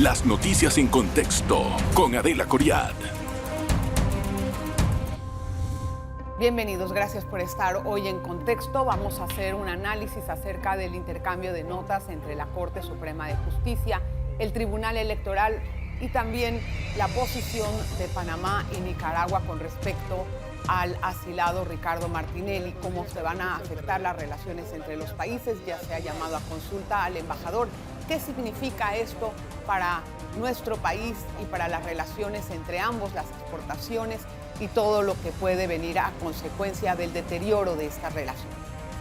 Las noticias en contexto con Adela Coriad. Bienvenidos, gracias por estar hoy en Contexto. Vamos a hacer un análisis acerca del intercambio de notas entre la Corte Suprema de Justicia, el Tribunal Electoral y también la posición de Panamá y Nicaragua con respecto al asilado Ricardo Martinelli, cómo se van a afectar las relaciones entre los países. Ya se ha llamado a consulta al embajador. ¿Qué significa esto para nuestro país y para las relaciones entre ambos, las exportaciones y todo lo que puede venir a consecuencia del deterioro de esta relación?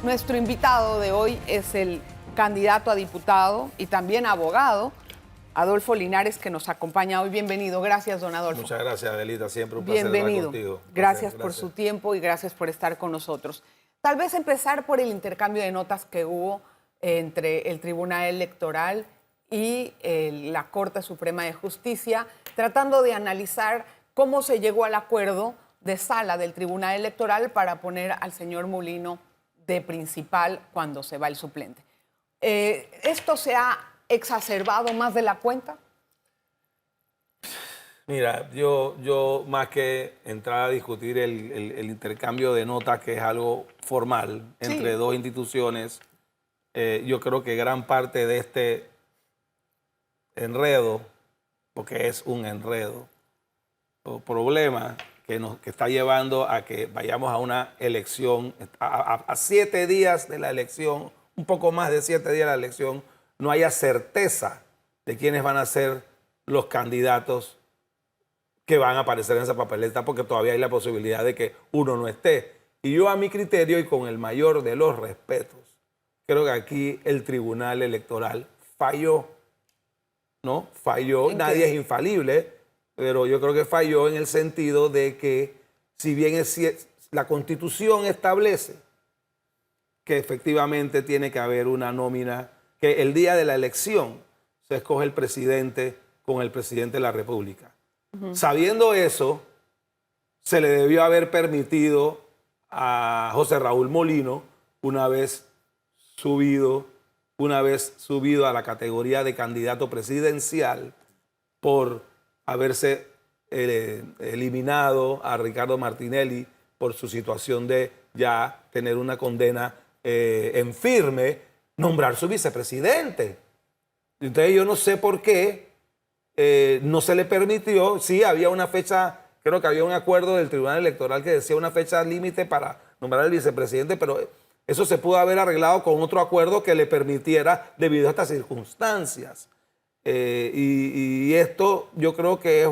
Nuestro invitado de hoy es el candidato a diputado y también abogado, Adolfo Linares, que nos acompaña hoy. Bienvenido. Gracias, don Adolfo. Muchas gracias, Adelita. Siempre un placer estar contigo. Gracias por su tiempo y gracias por estar con nosotros. Tal vez empezar por el intercambio de notas que hubo entre el Tribunal Electoral y la Corte Suprema de Justicia, tratando de analizar cómo se llegó al acuerdo de sala del Tribunal Electoral para poner al señor Molino de principal cuando se va el suplente. ¿Esto se ha exacerbado más de la cuenta? Mira, yo más que entrar a discutir el intercambio de notas, que es algo formal entre dos instituciones, yo creo que gran parte de este enredo, porque es un enredo, o problema que está llevando a que vayamos a una elección, a 7 días de la elección, un poco más de 7 días de la elección, no haya certeza de quiénes van a ser los candidatos que van a aparecer en esa papeleta, porque todavía hay la posibilidad de que uno no esté. Y yo, a mi criterio y con el mayor de los respetos, creo que aquí el Tribunal Electoral falló, ¿no? Falló, nadie es infalible, pero yo creo que falló en el sentido de que, si bien la Constitución establece que efectivamente tiene que haber una nómina, que el día de la elección se escoge el presidente con el presidente de la República. Sabiendo eso, se le debió haber permitido a José Raúl Molino, una vez subido a la categoría de candidato presidencial por haberse eliminado a Ricardo Martinelli por su situación de ya tener una condena en firme, nombrar su vicepresidente. Entonces yo no sé por qué no se le permitió. Sí, había una fecha, creo que había un acuerdo del Tribunal Electoral que decía una fecha límite para nombrar al vicepresidente, pero eso se pudo haber arreglado con otro acuerdo que le permitiera debido a estas circunstancias. Y esto yo creo que es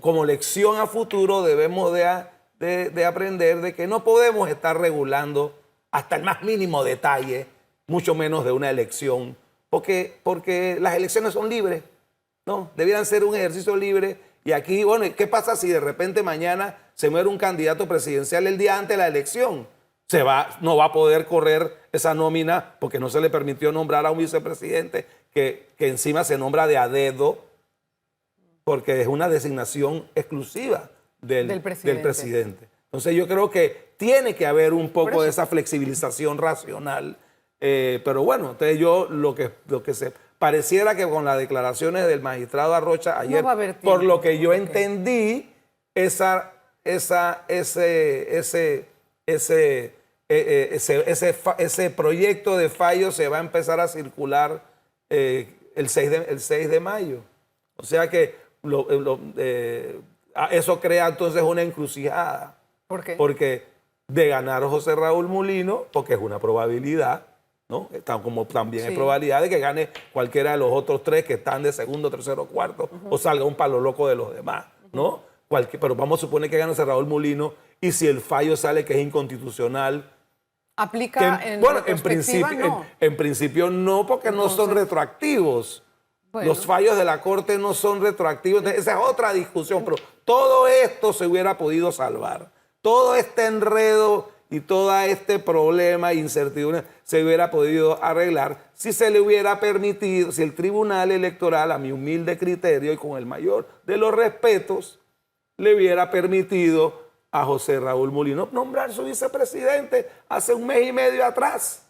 como lección a futuro debemos de aprender de que no podemos estar regulando hasta el más mínimo detalle, mucho menos de una elección, porque las elecciones son libres, ¿no? Debieran ser un ejercicio libre. Y aquí, bueno, ¿qué pasa si de repente mañana se muere un candidato presidencial el día antes de la elección? No va a poder correr esa nómina porque no se le permitió nombrar a un vicepresidente que encima se nombra de a dedo, porque es una designación exclusiva del presidente. Entonces yo creo que tiene que haber un poco de esa flexibilización racional. Pero bueno, entonces lo que se pareciera que con las declaraciones del magistrado Arrocha ayer, por lo que yo entendí, ese proyecto de fallo se va a empezar a circular el 6 de mayo. O sea que eso crea entonces una encrucijada. ¿Por qué? Porque de ganar José Raúl Molino, porque es una probabilidad, ¿no? Como también hay probabilidad de que gane cualquiera de los otros 3 que están de segundo, tercero, cuarto, o salga un palo loco de los demás, ¿no? Pero vamos a suponer que gane José Raúl Molino, y si el fallo sale que es inconstitucional, ¿aplica en principio no, porque no son retroactivos. Bueno. Los fallos de la Corte no son retroactivos. Esa es otra discusión, pero todo esto se hubiera podido salvar. Todo este enredo y todo este problema e incertidumbre se hubiera podido arreglar si se le hubiera permitido, si el Tribunal Electoral, a mi humilde criterio y con el mayor de los respetos, le hubiera permitido a José Raúl Molino nombrar su vicepresidente hace 1 mes y medio atrás.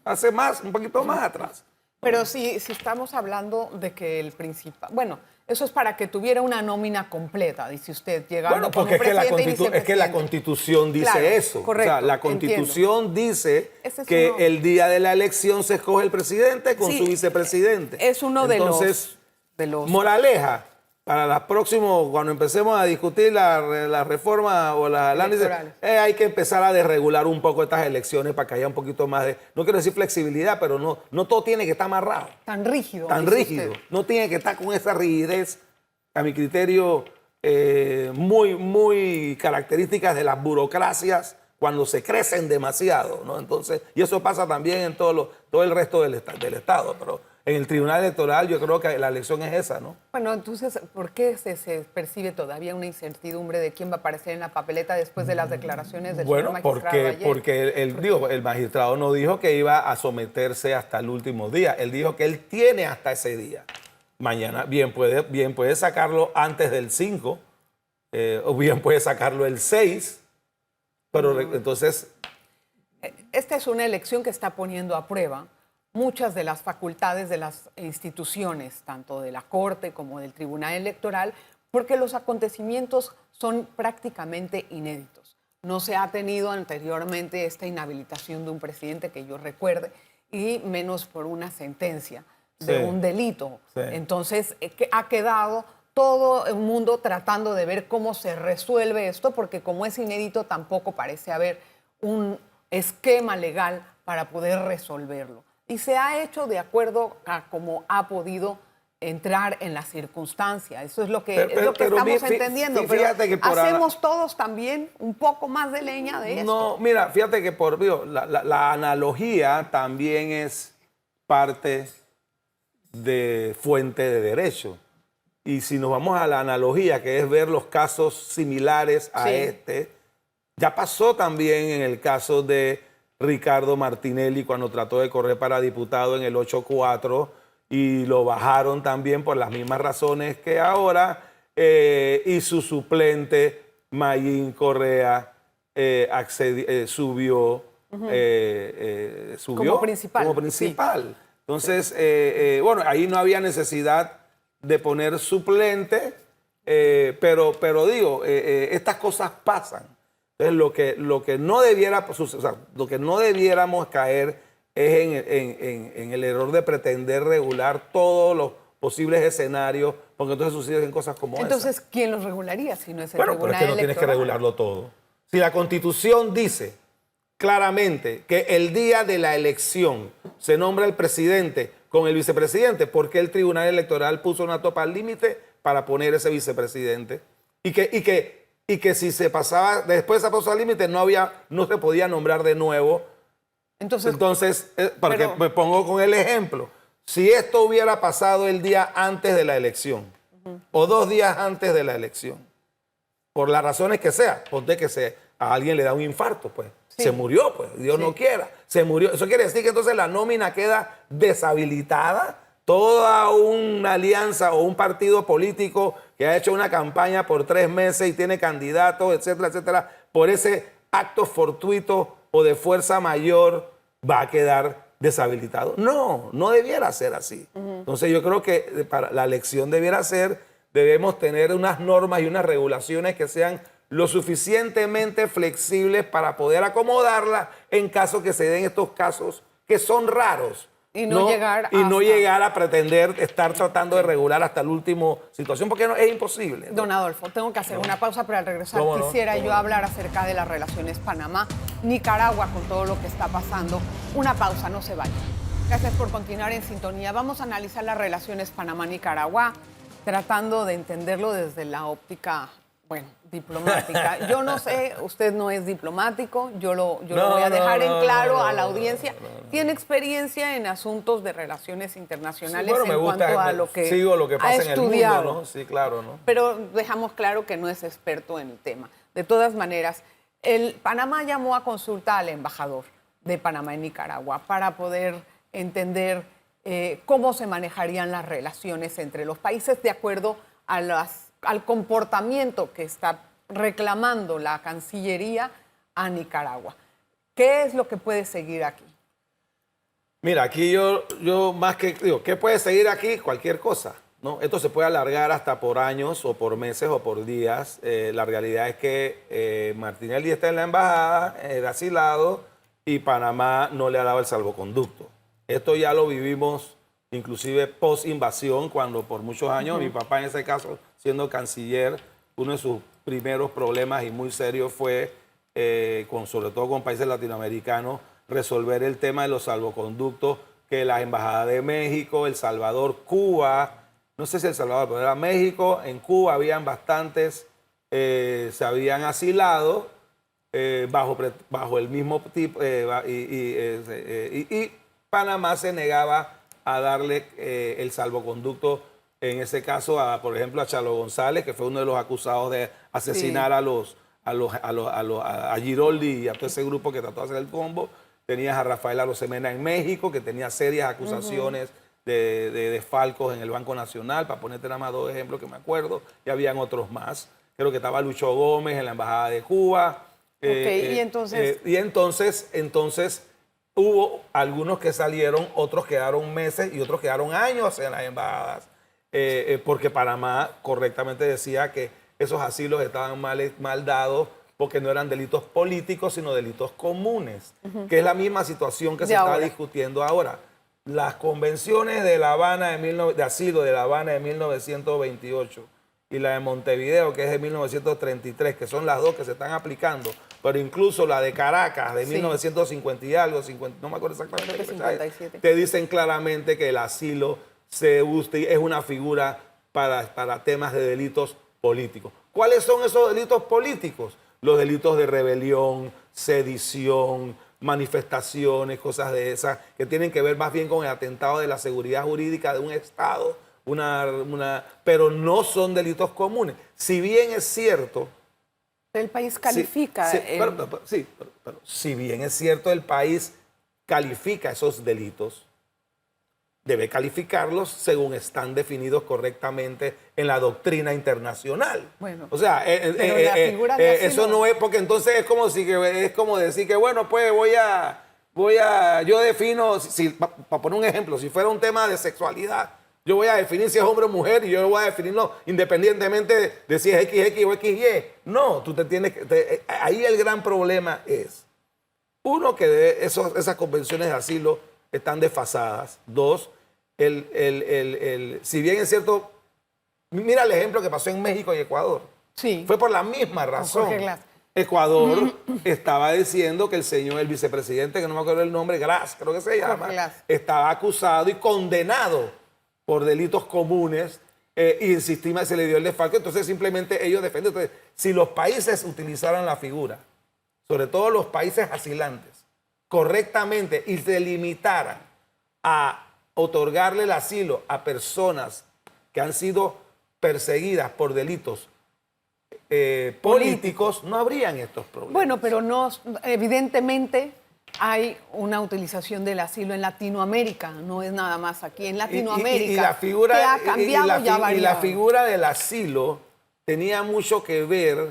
Hace más, un poquito más atrás. Pero si estamos hablando de que el principal... Bueno, eso es para que tuviera una nómina completa, dice usted, llegando Bueno, con porque un presidente y es que la vicepresidente. Constitución dice Claro, eso. correcto, O sea, la Constitución entiendo. dice Ese es que uno- el día de la elección se escoge el presidente con Sí, su vicepresidente. es uno Entonces, de los... moraleja, para las próximas, cuando empecemos a discutir la reforma o las análisis, Electorales. hay que empezar a desregular un poco estas elecciones para que haya un poquito más de, no quiero decir flexibilidad, pero no todo tiene que estar amarrado, Tan rígido. tan dice rígido. usted. No tiene que estar con esa rigidez, a mi criterio, muy características de las burocracias cuando se crecen demasiado, ¿no? Entonces, y eso pasa también en todo el resto del Estado, pero en el Tribunal Electoral yo creo que la elección es esa, ¿no? Bueno, entonces, ¿por qué se percibe todavía una incertidumbre de quién va a aparecer en la papeleta después de las declaraciones del señor Bueno, magistrado ayer? porque el magistrado no dijo que iba a someterse hasta el último día. Él dijo que él tiene hasta ese día. Mañana bien puede sacarlo antes del 5, o bien puede sacarlo el 6, pero entonces... Esta es una elección que está poniendo a prueba muchas de las facultades de las instituciones, tanto de la Corte como del Tribunal Electoral, porque los acontecimientos son prácticamente inéditos. No se ha tenido anteriormente esta inhabilitación de un presidente que yo recuerde, y menos por una sentencia de Sí. un delito. Sí. Entonces, ha quedado todo el mundo tratando de ver cómo se resuelve esto, porque como es inédito, tampoco parece haber un esquema legal para poder resolverlo. Y se ha hecho de acuerdo a cómo ha podido entrar en la circunstancia. Eso es lo que, Pero estamos entendiendo. fíjate Pero que por hacemos todos también un poco más de leña de esto. No, mira, fíjate que la analogía también es parte de fuente de derecho. Y si nos vamos a la analogía, que es ver los casos similares a Sí. este, ya pasó también en el caso de Ricardo Martinelli cuando trató de correr para diputado en el 8-4 y lo bajaron también por las mismas razones que ahora, y su suplente Mayín Correa subió Como principal, como principal. Entonces, bueno, ahí no había necesidad de poner suplente, pero digo, estas cosas pasan. Entonces, lo que no debiera, o sea, lo que no debiéramos caer es en el error de pretender regular todos los posibles escenarios, porque entonces suceden cosas como esas. Entonces, ¿quién los regularía si no es el Bueno, pero Tribunal es que no tienes que Electoral? regularlo todo. Si la Constitución dice claramente que el día de la elección se nombra el presidente con el vicepresidente, ¿por qué el Tribunal Electoral puso una topa al límite para poner ese vicepresidente? Y que si se pasaba, después se pasó al límite, no se podía nombrar de nuevo. Entonces, porque pero- me pongo con el ejemplo. Si esto hubiera pasado el día antes de la elección, o 2 días antes de la elección, por las razones que sea, ponte que a alguien le da un infarto, pues. Sí. Se murió, pues, Dios Sí. no quiera. Se murió. Eso quiere decir que entonces la nómina queda deshabilitada. Toda una alianza o un partido político que ha hecho una campaña por 3 meses y tiene candidatos, etcétera, etcétera, por ese acto fortuito o de fuerza mayor va a quedar deshabilitado. No debiera ser así. Entonces yo creo que para la elección debemos tener unas normas y unas regulaciones que sean lo suficientemente flexibles para poder acomodarla en caso que se den estos casos que son raros. Y no llegar llegar a pretender estar tratando de regular hasta la última situación, porque es imposible, ¿no? Don Adolfo, tengo que hacer una pausa, pero al regresar ¿Cómo no? quisiera ¿Cómo yo no? hablar acerca de las relaciones Panamá-Nicaragua con todo lo que está pasando. Una pausa, no se vayan. Gracias por continuar en sintonía. Vamos a analizar las relaciones Panamá-Nicaragua, tratando de entenderlo desde la óptica, bueno, diplomática. Yo no sé, usted no es diplomático, yo lo voy a dejar en claro a la audiencia. Tiene experiencia en asuntos de relaciones internacionales Sí, bueno, en cuanto a lo que sigo lo que ha pasa en el estudiado. mundo, ¿no? Sí, claro, ¿no? Pero dejamos claro que no es experto en el tema. De todas maneras, Panamá llamó a consulta al embajador de Panamá en Nicaragua para poder entender cómo se manejarían las relaciones entre los países de acuerdo a al comportamiento que está reclamando la Cancillería a Nicaragua. ¿Qué es lo que puede seguir aquí? Mira, aquí yo más que digo, ¿qué puede seguir aquí? Cualquier cosa, ¿no? Esto se puede alargar hasta por años o por meses o por días. La realidad es que Martinelli está en la embajada, asilado, y Panamá no le ha dado el salvoconducto. Esto ya lo vivimos inclusive post-invasión, cuando por muchos años, mi papá en ese caso, siendo canciller, uno de sus primeros problemas y muy serios fue, sobre todo con países latinoamericanos, resolver el tema de los salvoconductos, que las embajadas de México, El Salvador, Cuba, no sé si El Salvador, pero era México, en Cuba habían bastantes, se habían asilado bajo el mismo tipo, y Panamá se negaba a darle el salvoconducto, en ese caso, por ejemplo, a Chalo González, que fue uno de los acusados de asesinar a Giroldi y a todo ese grupo que trató de hacer el combo. Tenías a Rafael Arosemena en México, que tenía serias acusaciones de desfalcos en el Banco Nacional, para ponerte nada más dos ejemplos que me acuerdo, y habían otros más. Creo que estaba Lucho Gómez en la Embajada de Cuba. Y entonces hubo algunos que salieron, otros quedaron meses y otros quedaron años en las embajadas, porque Panamá correctamente decía que esos asilos estaban mal dados, porque no eran delitos políticos, sino delitos comunes, que es la misma situación que se está discutiendo ahora. Las convenciones de La Habana de asilo de La Habana de 1928 y la de Montevideo, que es de 1933, que son las dos que se están aplicando, pero incluso la de Caracas de 1950 y algo, 50, no me acuerdo exactamente, creo que 57. te dicen claramente que el asilo es una figura para temas de delitos políticos. ¿Cuáles son esos delitos políticos? Los delitos de rebelión, sedición, manifestaciones, cosas de esas, que tienen que ver más bien con el atentado de la seguridad jurídica de un Estado, pero no son delitos comunes. Si bien es cierto... El país califica... pero si bien es cierto, el país califica esos delitos, debe calificarlos según están definidos correctamente en la doctrina internacional. Bueno, o sea, eso no es, porque entonces es como decir que, bueno, pues yo defino, para poner un ejemplo, si fuera un tema de sexualidad, yo voy a definir si es hombre o mujer y yo voy a definirlo independientemente de si es XX o XY. No, tú te tienes que... ahí el gran problema es, uno, que esas convenciones de asilo están desfasadas. Dos, si bien es cierto, mira el ejemplo que pasó en México y Ecuador. Sí. Fue por la misma razón. Ecuador estaba diciendo que el vicepresidente, que no me acuerdo el nombre, Glass, creo que se llama, estaba acusado y condenado por delitos comunes, y en sistema se le dio el desfalco. Entonces simplemente ellos defienden. Entonces, si los países utilizaran la figura, sobre todo los países asilantes, correctamente, y se limitaran a otorgarle el asilo a personas que han sido perseguidas por delitos políticos, no habrían estos problemas. Bueno, pero no, evidentemente hay una utilización del asilo en Latinoamérica, no es nada más aquí en Latinoamérica. Y la figura, que ha cambiado, y la figura del asilo tenía mucho que ver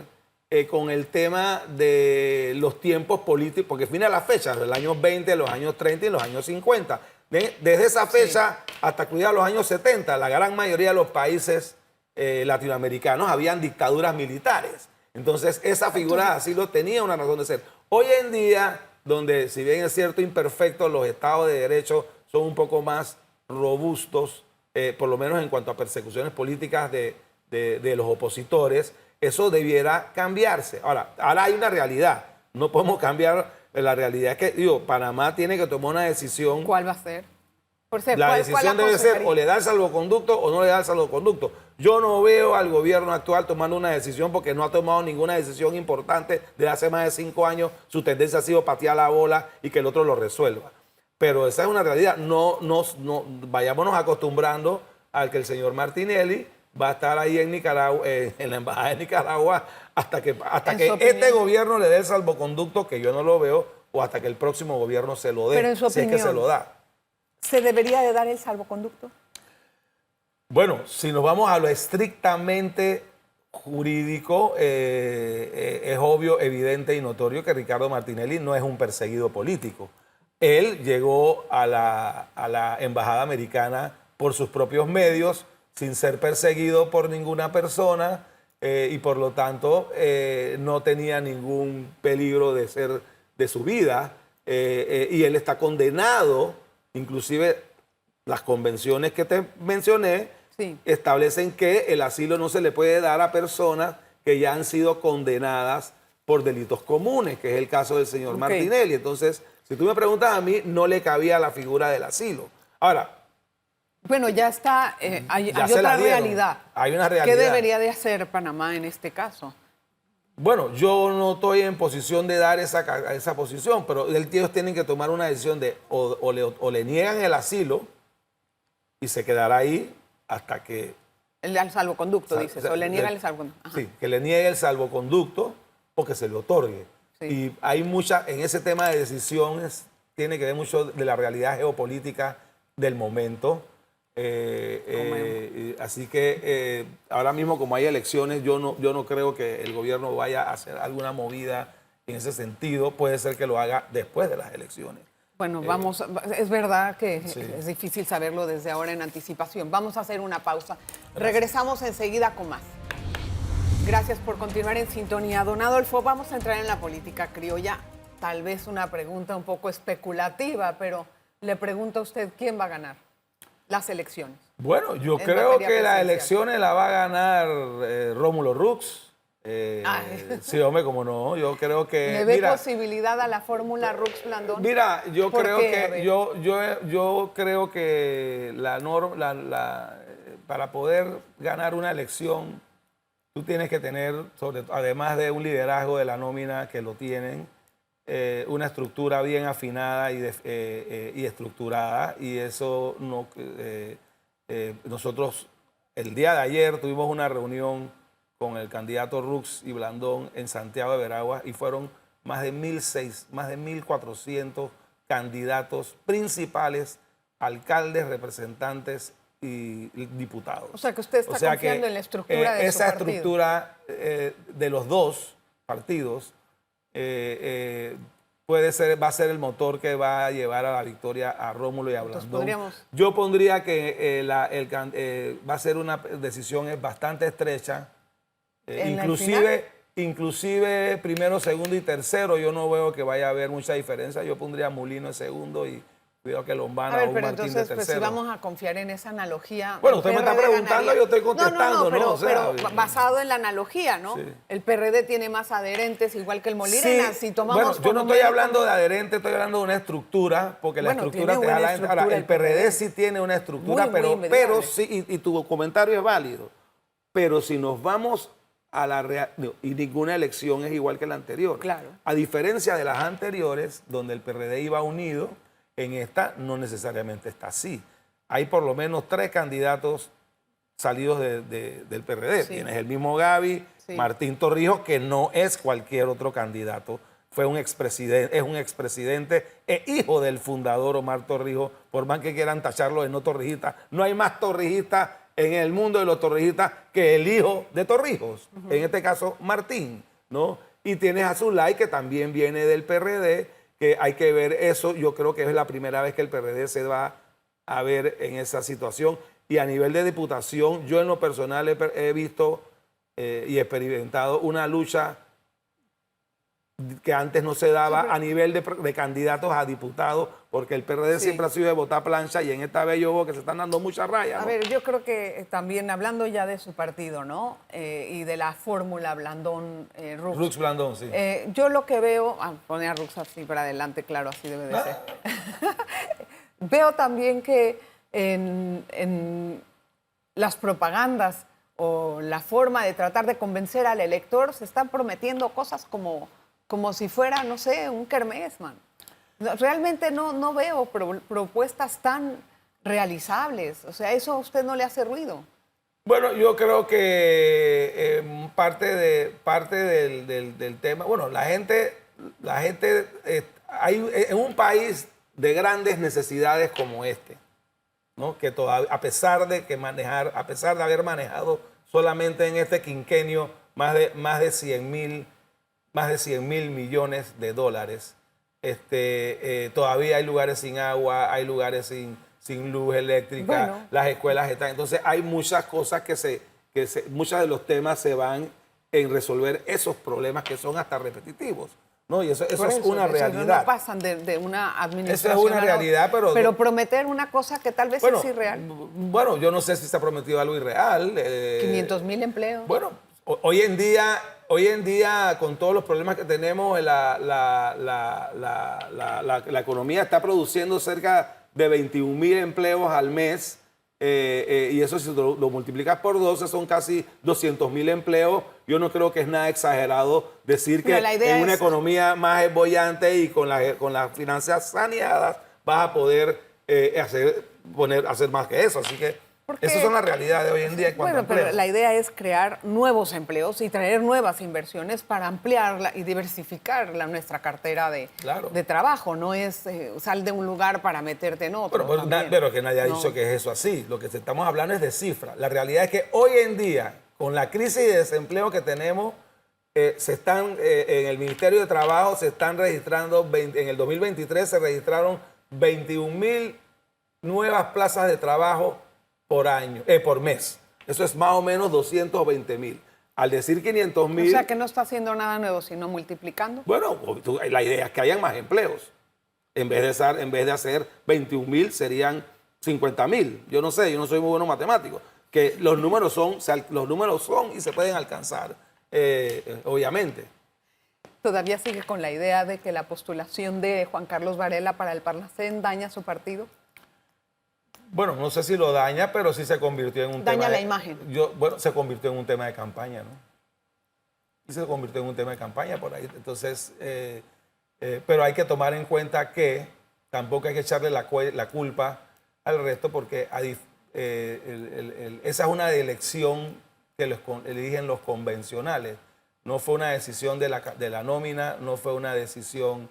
con el tema de los tiempos políticos, porque mira las fechas, los años 20, los años 30 y los años 50. Desde esa fecha hasta cuidar los años 70, la gran mayoría de los países latinoamericanos habían dictaduras militares. Entonces, esa figura de asilo tenía una razón de ser. Hoy en día, donde, si bien es cierto, imperfectos, los estados de derecho son un poco más robustos, por lo menos en cuanto a persecuciones políticas de los opositores, eso debiera cambiarse. Ahora hay una realidad. No podemos cambiar la realidad. Es que, Panamá tiene que tomar una decisión. ¿Cuál va a ser? La decisión debe ser o le da el salvoconducto o no le da el salvoconducto. Yo no veo al gobierno actual tomando una decisión, porque no ha tomado ninguna decisión importante desde hace más de 5 años. Su tendencia ha sido patear la bola y que el otro lo resuelva. Pero esa es una realidad. No vayámonos acostumbrando a que el señor Martinelli va a estar ahí en Nicaragua, en la embajada de Nicaragua, hasta que este gobierno le dé el salvoconducto, que yo no lo veo, o hasta que el próximo gobierno se lo dé. Pero en su opinión, si es que se lo da. ¿Se debería de dar el salvoconducto? Bueno, si nos vamos a lo estrictamente jurídico, es obvio, evidente y notorio que Ricardo Martinelli no es un perseguido político. Él llegó a la embajada americana por sus propios medios, sin ser perseguido por ninguna persona, y por lo tanto no tenía ningún peligro de su vida, y él está condenado. Inclusive las convenciones que te mencioné establecen que el asilo no se le puede dar a personas que ya han sido condenadas por delitos comunes, que es el caso del señor Martinelli. Entonces, si tú me preguntas a mí, no le cabía la figura del asilo. Ahora, bueno, ya está, hay ya se otra la dieron. realidad. Hay una realidad. ¿Qué debería de hacer Panamá en este caso? Bueno, yo no estoy en posición de dar esa posición, pero ellos tienen que tomar una decisión de o le niegan el asilo y se quedará ahí hasta que... Al salvoconducto, dices, o le niegan el salvoconducto. Ajá. Sí, que le niegue el salvoconducto o que se le otorgue. Sí. Y hay en ese tema de decisiones, tiene que ver mucho de la realidad geopolítica del momento. Así que ahora mismo, como hay elecciones, yo no creo que el gobierno vaya a hacer alguna movida en ese sentido. Puede ser que lo haga después de las elecciones. Bueno, es verdad que Sí. es difícil saberlo desde ahora en anticipación. Vamos a hacer una pausa. Regresamos enseguida con más. Gracias por continuar en sintonía. Don Adolfo, vamos a entrar en la política criolla. Tal vez una pregunta un poco especulativa, pero le pregunto a usted, ¿quién va a ganar las elecciones? Bueno, yo En creo materia que las presidencial. elecciones la va a ganar Rómulo Rux. Sí, hombre, como no. Yo creo que... ¿Le ve mira, posibilidad a la fórmula Rux Blandón? Mira, yo ¿Por creo qué? A que ver. yo creo que para poder ganar una elección, tú tienes que tener, además de un liderazgo de la nómina que lo tienen, una estructura bien afinada y estructurada. Y eso nosotros el día de ayer tuvimos una reunión con el candidato Rux y Blandón en Santiago de Veraguas y fueron más de 1.400 candidatos principales, alcaldes, representantes y diputados. O sea, que usted está confiando en la estructura de su esa partido. estructura de los dos partidos va a ser el motor que va a llevar a la victoria a Rómulo y a Blandón. Yo pondría que va a ser una decisión bastante estrecha. Inclusive primero, segundo y tercero, yo no veo que vaya a haber mucha diferencia. Yo pondría a Mulino en segundo y cuidado que Lombana o pero Martín entonces, de pues, tercero. si vamos a confiar en esa analogía... Bueno, usted me está preguntando, yo estoy contestando, pero, ¿no? O sea, pero basado en la analogía, ¿no? Sí. El PRD tiene más adherentes, igual que el Molirena. Sí, Si tomamos bueno, yo no estoy hablando de adherente, estoy hablando de una estructura, porque la estructura tiene te da buena la gente. Ahora, el PRD sí tiene una estructura, Muy pero inmediable. sí, y tu comentario es válido. Pero si nos vamos a la y ninguna elección es igual que la anterior. Claro. A diferencia de las anteriores, donde el PRD iba unido, en esta no necesariamente está así. Hay por lo menos 3 candidatos salidos del PRD. Sí. Tienes el mismo Gaby, Sí. Martín Torrijos, que no es cualquier otro candidato. Es un expresidente e hijo del fundador Omar Torrijos, por más que quieran tacharlo de no torrijista. No hay más torrijistas en el mundo de los torrijistas que el hijo de Torrijos, en este caso Martín, ¿no? Y tienes a Zulay, que también viene del PRD, que hay que ver eso. Yo creo que es la primera vez que el PRD se va a ver en esa situación. Y a nivel de diputación, yo en lo personal he visto y experimentado una lucha que antes no se daba a nivel de candidatos a diputados, porque el PRD siempre ha sido de votar plancha y en esta vez yo veo que se están dando muchas rayas, ¿no? A ver, yo creo que también, hablando ya de su partido, ¿no? Y de la fórmula Blandón-Rux. Rux Blandón, sí. Yo lo que veo, poner a Rux así para adelante, claro, así debe de ser. Veo también que en las propagandas o la forma de tratar de convencer al elector se están prometiendo cosas como si fuera, no sé, un kermés, man. Realmente no veo propuestas tan realizables. O sea, ¿eso a usted no le hace ruido? Bueno, yo creo que parte del tema, bueno, la gente hay en un país de grandes necesidades como este, ¿no? Que todavía, a pesar de haber manejado solamente en este quinquenio más de 100 mil millones de dólares, todavía hay lugares sin agua, hay lugares sin luz eléctrica, Bueno. las escuelas están... Entonces hay muchas cosas muchos de los temas se van en resolver esos problemas que son hasta repetitivos, ¿no? Y eso es una realidad. No pasan de una administración. Eso es una realidad, pero prometer una cosa que tal vez es irreal. Bueno, yo no sé si se ha prometido algo irreal. 500,000 empleos. Bueno, hoy en día, con todos los problemas que tenemos, la economía está produciendo cerca de 21,000 empleos al mes. Y eso si lo multiplicas por 12 son casi 200,000 empleos. Yo no creo que es nada exagerado decir que en una economía más boyante y con las finanzas saneadas vas a poder hacer más que eso. Así que esas son las realidades de hoy en día en cuanto a empleos. Pero la idea es crear nuevos empleos y traer nuevas inversiones para ampliarla y diversificar nuestra cartera de trabajo. No es sal de un lugar para meterte en otro. Pero que nadie ha dicho que es eso así. Lo que estamos hablando es de cifras. La realidad es que hoy en día, con la crisis de desempleo que tenemos, en el Ministerio de Trabajo se están registrando, en el 2023 se registraron 21,000 nuevas plazas de trabajo por mes. Eso es más o menos 220,000. Al decir 500,000... O sea que no está haciendo nada nuevo, sino multiplicando. Bueno, la idea es que hayan más empleos. En vez de hacer 21,000, serían 50,000. Yo no sé, yo no soy muy bueno matemático. Que los números son y se pueden alcanzar, obviamente. ¿Todavía sigue con la idea de que la postulación de Juan Carlos Varela para el Parlacén daña a su partido? Bueno, no sé si lo daña, pero sí se convirtió en un tema... Daña la imagen. Se convirtió en un tema de campaña, ¿no? Y se convirtió en un tema de campaña por ahí. Entonces, pero hay que tomar en cuenta que tampoco hay que echarle la culpa al resto porque esa es una elección que eligen los convencionales. No fue una decisión de la nómina, no fue una decisión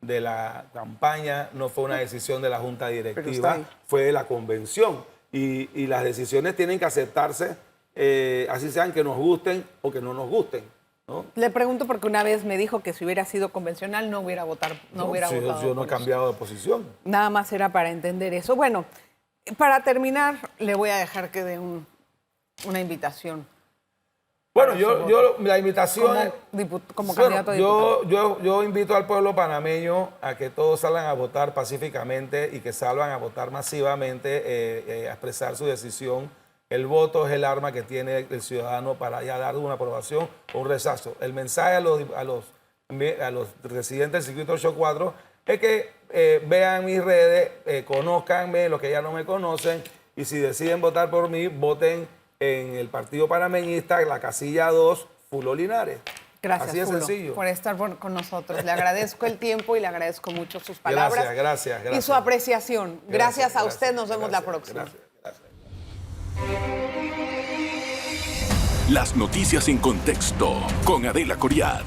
de la campaña, no fue una decisión de la junta directiva, fue de la convención. Y las decisiones tienen que aceptarse, así sean que nos gusten o que no nos gusten, ¿no? Le pregunto porque una vez me dijo que si hubiera sido convencional no hubiera votado. Yo no he cambiado de posición. Nada más era para entender eso. Bueno, para terminar, le voy a dejar que dé una invitación. Bueno, la invitación... Como candidato a diputado. Yo invito al pueblo panameño a que todos salgan a votar pacíficamente y que salgan a votar masivamente, a expresar su decisión. El voto es el arma que tiene el ciudadano para ya dar una aprobación o un rechazo. El mensaje a los residentes del circuito 84 es que vean mis redes, conózcanme, los que ya no me conocen, y si deciden votar por mí, voten en el Partido Panameñista, la casilla 2, Fuló Linares. Gracias, así de Fuló, sencillo, por estar con nosotros. Le agradezco el tiempo y le agradezco mucho sus palabras. Gracias. Y su apreciación. Gracias a usted. Nos vemos la próxima. Gracias. Las noticias en contexto con Adela Coriad.